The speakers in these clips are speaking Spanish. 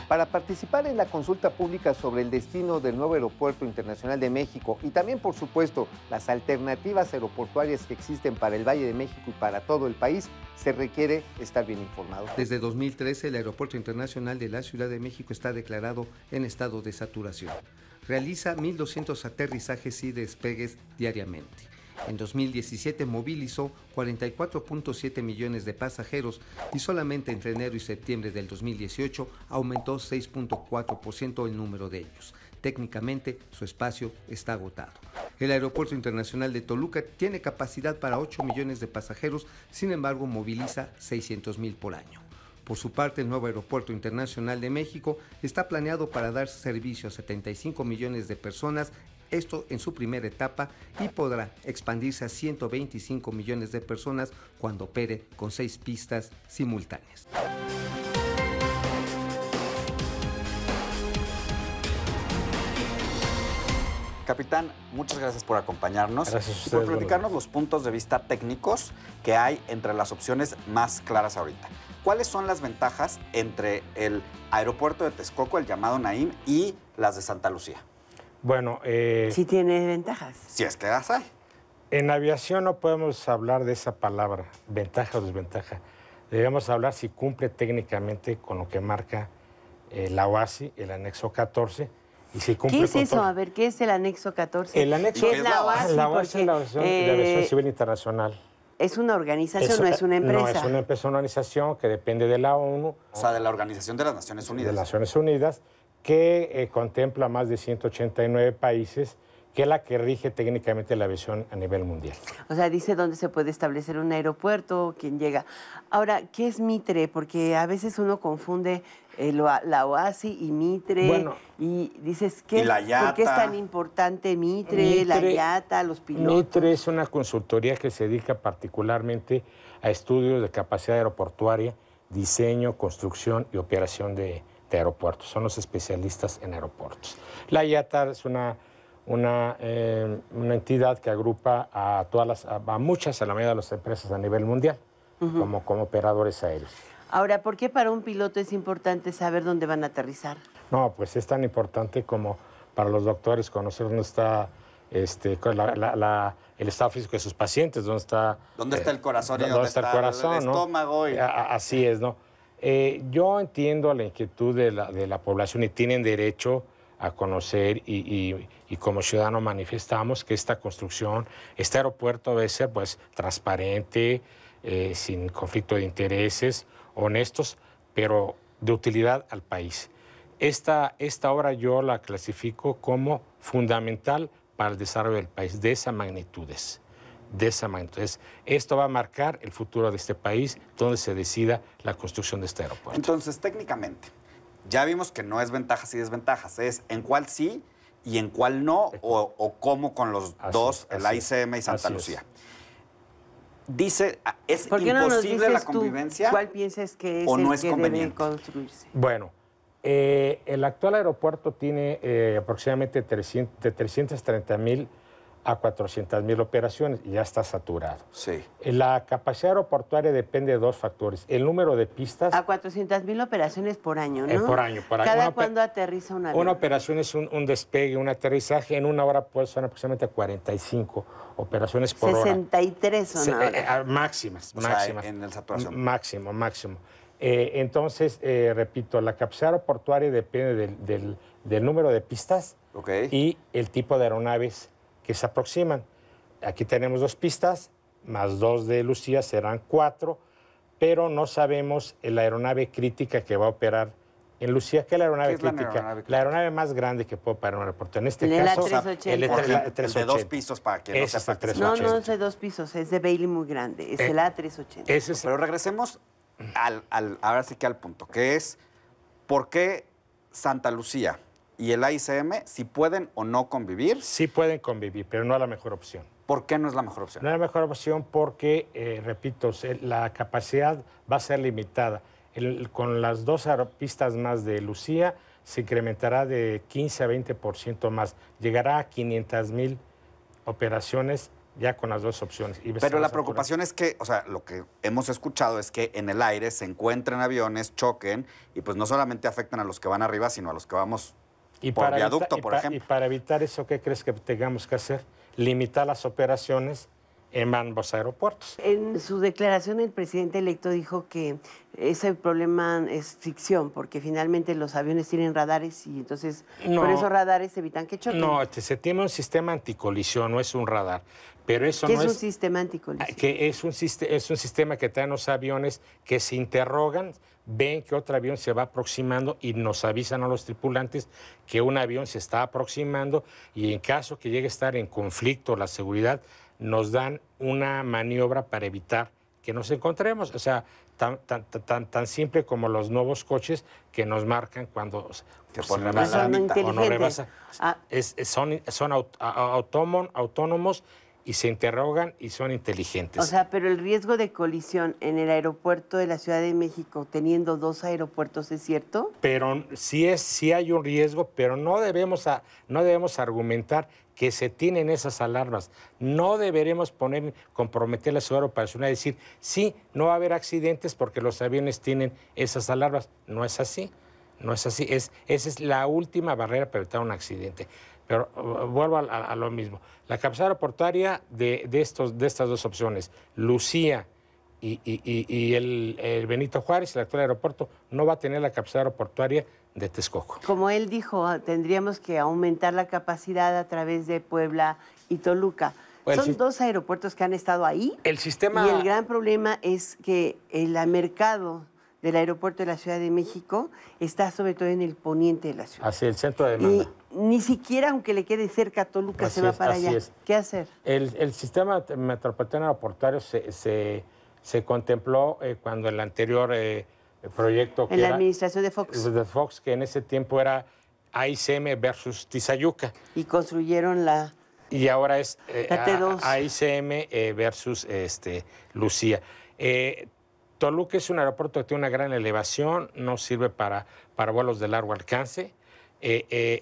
Para participar en la consulta pública sobre el destino del nuevo Aeropuerto Internacional de México y también, por supuesto, las alternativas aeroportuarias que existen para el Valle de México y para todo el país, se requiere estar bien informado. Desde 2013, el Aeropuerto Internacional de la Ciudad de México está declarado en estado de saturación. Realiza 1,200 aterrizajes y despegues diariamente. En 2017 movilizó 44.7 millones de pasajeros y solamente entre enero y septiembre del 2018 aumentó 6.4% el número de ellos. Técnicamente, su espacio está agotado. El Aeropuerto Internacional de Toluca tiene capacidad para 8 millones de pasajeros, sin embargo moviliza 600,000 por año. Por su parte, el nuevo Aeropuerto Internacional de México está planeado para dar servicio a 75 millones de personas, esto en su primera etapa, y podrá expandirse a 125 millones de personas cuando opere con 6 pistas simultáneas. Capitán, muchas gracias por acompañarnos Gracias a y por ustedes, platicarnos los puntos de vista técnicos que hay entre las opciones más claras ahorita. ¿Cuáles son las ventajas entre el aeropuerto de Texcoco, el llamado Naim, y las de Santa Lucía? Bueno, sí tiene ventajas. Si es que las hay. en aviación no podemos hablar de esa palabra, ventaja o desventaja. Debemos hablar si cumple técnicamente con lo que marca la OASI, el anexo 14, y si cumple ¿Qué es con eso? todo. A ver, ¿qué es el anexo 14? El anexo ¿Qué es la OASI? La OASI es la Organización de Aviación Civil Internacional. ¿Es una organización, no es una empresa? No, es una empresa, una organización que depende de la ONU. O sea, de la Organización de las Naciones Unidas. De las Naciones Unidas, que contempla más de 189 países, que es la que rige técnicamente la aviación a nivel mundial. O sea, dice dónde se puede establecer un aeropuerto, quién llega. Ahora, ¿qué es Mitre? Porque a veces uno confunde la OASI y Mitre. Bueno, y dices, y la IATA. ¿por qué es tan importante Mitre, la IATA, los pilotos? Mitre es una consultoría que se dedica particularmente a estudios de capacidad aeroportuaria, diseño, construcción y operación de aeropuertos. Son los especialistas en aeropuertos. La IATA es una entidad que agrupa a muchas, a la mayoría de las empresas a nivel mundial, como operadores aéreos. Ahora, ¿por qué para un piloto es importante saber dónde van a aterrizar? No, pues es tan importante como para los doctores conocer dónde está el estado físico de sus pacientes, dónde está el corazón y dónde está el corazón, el estómago. ¿no? Así es, ¿no? Yo entiendo la inquietud de la población y tienen derecho a conocer y como ciudadanos manifestamos que esta construcción, este aeropuerto debe ser pues transparente, sin conflicto de intereses, honestos, pero de utilidad al país. Esta obra yo la clasifico como fundamental para el desarrollo del país, de esa magnitudes. Esto va a marcar el futuro de este país, donde se decida la construcción de este aeropuerto. Entonces, técnicamente, ya vimos que no es ventajas y desventajas, es en cuál sí y en cuál no, o cómo con los dos, el AICM y Santa Lucía. Dice, ¿es imposible la convivencia? ¿Cuál piensas que es o no el es que conveniente debe construirse? Bueno, el actual aeropuerto tiene aproximadamente de 330,000 a 400,000 operaciones y ya está saturado. Sí. La capacidad aeroportuaria depende de dos factores. El número de pistas. A 400,000 operaciones por año, ¿no? Por año. ¿Cada cuándo aterriza un avión? Una operación es un despegue, un aterrizaje. En una hora puede ser aproximadamente 45 operaciones por 63 son ahora. Máximas. O sea, en el saturación. Máximo. Entonces, repito, la capacidad aeroportuaria depende del número de pistas y el tipo de aeronaves que se aproximan. Aquí tenemos 2 pistas, más 2 de Lucía, serán 4, pero no sabemos la aeronave crítica que va a operar en Lucía. ¿Qué es la aeronave crítica? La aeronave más grande que puede operar en un aeropuerto. En este caso, el de 2 pisos para que no sepa. No es de 2 pisos, es de Bailey muy grande, es el A380. Pero regresemos ahora sí que al punto, que es ¿por qué Santa Lucía y el AICM, si pueden o no convivir? Sí pueden convivir, pero no es la mejor opción. ¿Por qué no es la mejor opción? No es la mejor opción porque, repito, la capacidad va a ser limitada. Con las 2 aeropistas más de Lucía se incrementará de 15 a 20% más. Llegará a 500,000 operaciones ya con las dos opciones. Pero la preocupación es que, o sea, lo que hemos escuchado es que en el aire se encuentren aviones, choquen, y pues no solamente afectan a los que van arriba, sino a los que vamos por viaducto, por ejemplo. Y para evitar eso, ¿qué crees que tengamos que hacer? Limitar las operaciones en ambos aeropuertos. En su declaración, el presidente electo dijo que ese problema es ficción, porque finalmente los aviones tienen radares y entonces por esos radares evitan que choquen. No, se tiene un sistema anticolisión, no es un radar. Pero eso ¿Qué no es un sistema anticolisión? Que es un sistema que traen los aviones que se interrogan, ven que otro avión se va aproximando y nos avisan a los tripulantes que un avión se está aproximando y en caso que llegue a estar en conflicto la seguridad, nos dan una maniobra para evitar que nos encontremos. O sea, tan simple como los nuevos coches que nos marcan cuando Que se ponen rebasa Son o no inteligentes. rebasa. Son autónomos y se interrogan y son inteligentes. O sea, pero el riesgo de colisión en el aeropuerto de la Ciudad de México, teniendo dos aeropuertos, ¿es cierto? Pero sí hay un riesgo, pero no debemos argumentar que se tienen esas alarmas. No deberemos comprometer la seguridad operacional y decir, sí, no va a haber accidentes porque los aviones tienen esas alarmas. No es así. No es así. Esa es la última barrera para evitar un accidente. Pero vuelvo a lo mismo. La capacidad aeroportuaria de estas dos opciones, Lucía y el Benito Juárez, el actual aeropuerto, no va a tener la capacidad aeroportuaria de Texcoco. Como él dijo, tendríamos que aumentar la capacidad a través de Puebla y Toluca. Son dos aeropuertos que han estado ahí. El sistema... Y el gran problema es que el mercado del aeropuerto de la Ciudad de México está sobre todo en el poniente de la ciudad. Hacia el centro de demanda. Y ni siquiera, aunque le quede cerca a Toluca, se va para allá. ¿Qué hacer? El sistema metropolitano aeroportuario se contempló cuando el anterior proyecto... En la administración de Fox. De Fox, que en ese tiempo era AICM versus Tizayuca. Y construyeron la... Y ahora es T2. AICM versus Lucía. Toluca es un aeropuerto que tiene una gran elevación, no sirve para vuelos de largo alcance.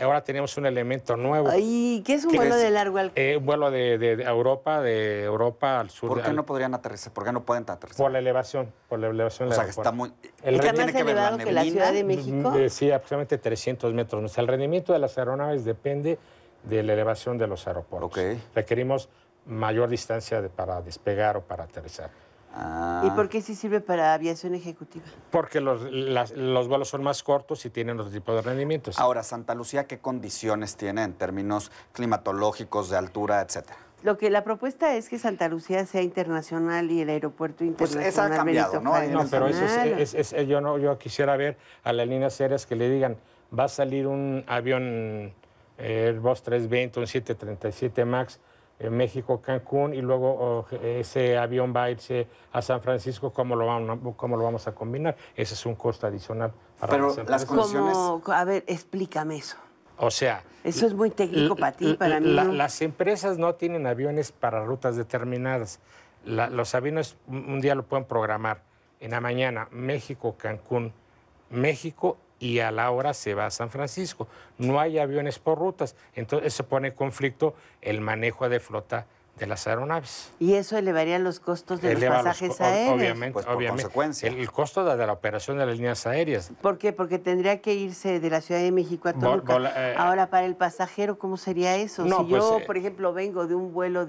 Ahora tenemos un elemento nuevo. ¿Y qué es un vuelo de largo alcance? Un vuelo de Europa al sur. ¿Por qué no podrían aterrizar? ¿Por qué no pueden aterrizar? Por la elevación del aeropuerto. O sea, que está muy... ¿Está más elevado que la Ciudad de México? Sí, aproximadamente 300 metros. O sea, el rendimiento de las aeronaves depende de la elevación de los aeropuertos. Okay. Requerimos mayor distancia para despegar o para aterrizar. ¿Y por qué sí sirve para aviación ejecutiva? Porque los vuelos son más cortos y tienen otro tipo de rendimientos. Ahora, Santa Lucía, ¿qué condiciones tiene en términos climatológicos, de altura, etcétera? La propuesta es que Santa Lucía sea internacional y el aeropuerto internacional. Pues esa ha cambiado, ¿no? No, pero eso yo quisiera ver a las líneas aéreas que le digan, va a salir un avión Airbus 320, un 737 MAX, México-Cancún, y luego ese avión va a irse a San Francisco, ¿cómo lo vamos a combinar? Ese es un costo adicional para Pero las condiciones... A ver, explícame eso. O sea... Eso es muy técnico para ti, para mí no. Las empresas no tienen aviones para rutas determinadas. Los aviones un día lo pueden programar. En la mañana, México-Cancún, México, y a la hora se va a San Francisco. No hay aviones por rutas. Entonces se pone en conflicto el manejo de flota de las aeronaves. ¿Y eso elevaría los costos de los pasajes aéreos? Obviamente, pues por consecuencia. El costo de la operación de las líneas aéreas. ¿Por qué? Porque tendría que irse de la Ciudad de México a Toluca. Ahora, para el pasajero, ¿cómo sería eso? No, si yo, por ejemplo, vengo de un vuelo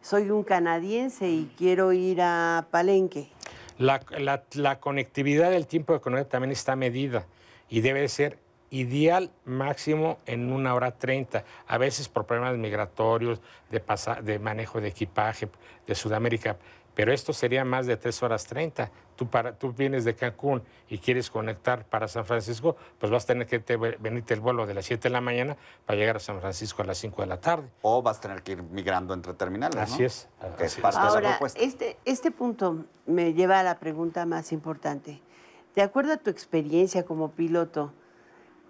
soy un canadiense y quiero ir a Palenque. La conectividad, el tiempo de conectividad también está medida y debe ser ideal máximo en 1 hora 30, a veces por problemas migratorios, de manejo de equipaje de Sudamérica, pero esto sería más de 3 horas 30. Tú vienes de Cancún y quieres conectar para San Francisco, pues vas a tener que venirte el vuelo de las 7 de la mañana para llegar a San Francisco a las 5 de la tarde. O vas a tener que ir migrando entre terminales, ¿no? Así es. Que es parte de la propuesta. Este punto me lleva a la pregunta más importante. De acuerdo a tu experiencia como piloto,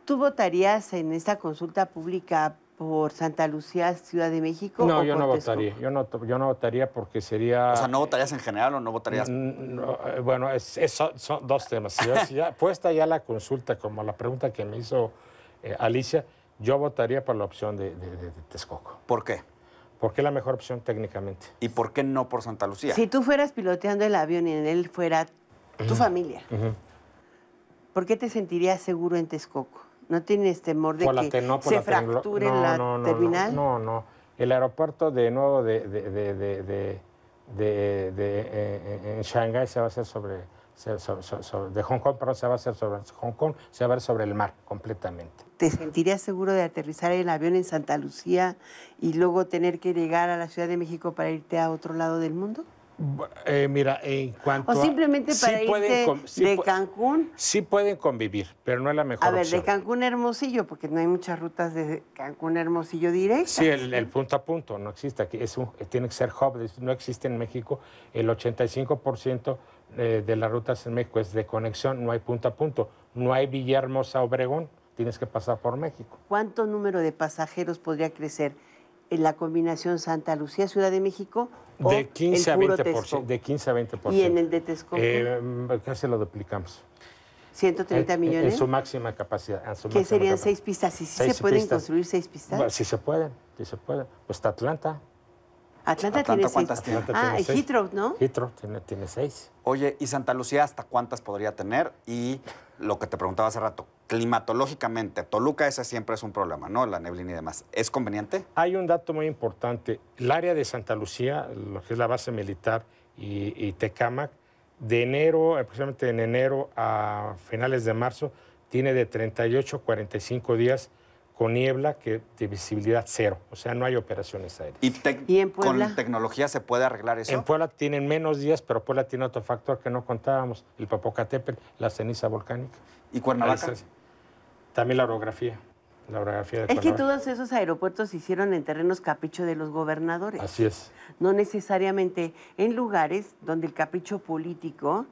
¿tú votarías en esta consulta pública por Santa Lucía, Ciudad de México? No, o yo por no Texcoco? votaría. Yo no votaría porque sería... O sea, ¿no votarías en general o no votarías...? No, bueno, son dos temas. Si ya, puesta ya la consulta, como la pregunta que me hizo Alicia, yo votaría por la opción de Texcoco. ¿Por qué? ¿Por qué la mejor opción técnicamente? ¿Y por qué no por Santa Lucía? Si tú fueras piloteando el avión y en él fuera tu familia, ¿por qué te sentirías seguro en Texcoco? ¿No tienes temor de que se fracture la terminal? No. El aeropuerto de nuevo en Shanghái se va a hacer de Hong Kong, pero se va a hacer sobre Hong Kong, se va a ver sobre el mar completamente. ¿Te sentirías seguro de aterrizar el avión en Santa Lucía y luego tener que llegar a la Ciudad de México para irte a otro lado del mundo? Mira, en cuanto o simplemente para irte de Cancún. Sí pueden convivir, pero no es la mejor opción. A ver, de Cancún a Hermosillo, porque no hay muchas rutas de Cancún a Hermosillo directas. Sí, el punto a punto no existe aquí. Tiene que ser hub, no existe en México. El 85% de las rutas en México es de conexión, no hay punto a punto. No hay Villahermosa a Obregón, tienes que pasar por México. ¿Cuánto número de pasajeros podría crecer en la combinación Santa Lucía, Ciudad de México? De 15 a 20%. De 15 a 20%. ¿Y en el de Texcoco? Casi lo duplicamos. ¿130 millones? En su máxima capacidad. ¿Qué serían 6 pistas? ¿Y sí se pueden construir 6 pistas? Bueno, sí se pueden. Pues está Atlanta. Atlanta tiene 6. ¿Cuántas tiene? Y Heathrow, ¿no? Heathrow tiene 6. Oye, ¿y Santa Lucía hasta cuántas podría tener? Y lo que te preguntaba hace rato, climatológicamente, Toluca ese siempre es un problema, ¿no? La neblina y demás. ¿Es conveniente? Hay un dato muy importante. El área de Santa Lucía, lo que es la base militar y Tecámac, de enero, aproximadamente en enero a finales de marzo, tiene de 38 a 45 días con niebla de visibilidad 0. O sea, no hay operaciones aéreas. ¿Y en Puebla? ¿Con tecnología se puede arreglar eso? En Puebla tienen menos días, pero Puebla tiene otro factor que no contábamos, el Popocatépetl, la ceniza volcánica. ¿Y Cuernavaca? También la orografía. De Cuernavaca. Es que todos esos aeropuertos se hicieron en terrenos capricho de los gobernadores. Así es. No necesariamente en lugares donde el capricho político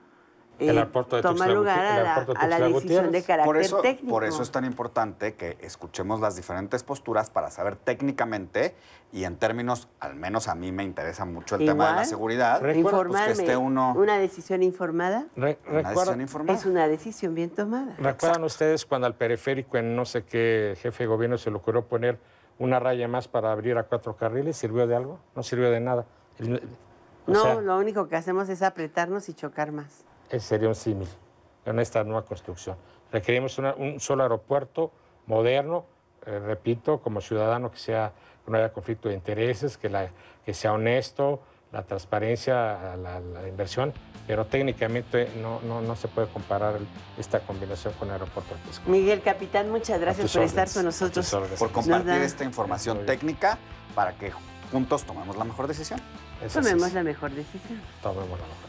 toma lugar a la decisión de carácter técnico. Por eso es tan importante que escuchemos las diferentes posturas para saber técnicamente y en términos, al menos a mí me interesa mucho el tema de la seguridad. Informarme, pues que esté una decisión informada. Es una decisión bien tomada. ¿Recuerdan ustedes cuando al periférico en no sé qué jefe de gobierno se le ocurrió poner una raya más para abrir a 4 carriles? ¿Sirvió de algo? No sirvió de nada. Lo único que hacemos es apretarnos y chocar más. Ese sería un símil en esta nueva construcción. Requerimos un solo aeropuerto moderno, repito, como ciudadano que no haya conflicto de intereses, que sea honesto, la transparencia, la inversión, pero técnicamente no se puede comparar esta combinación con el aeropuerto de Texcoco. Miguel, capitán, muchas gracias por estar con nosotros. Por compartir esta información técnica para que juntos tomemos la mejor decisión. Tomemos la mejor decisión. Tomemos la mejor.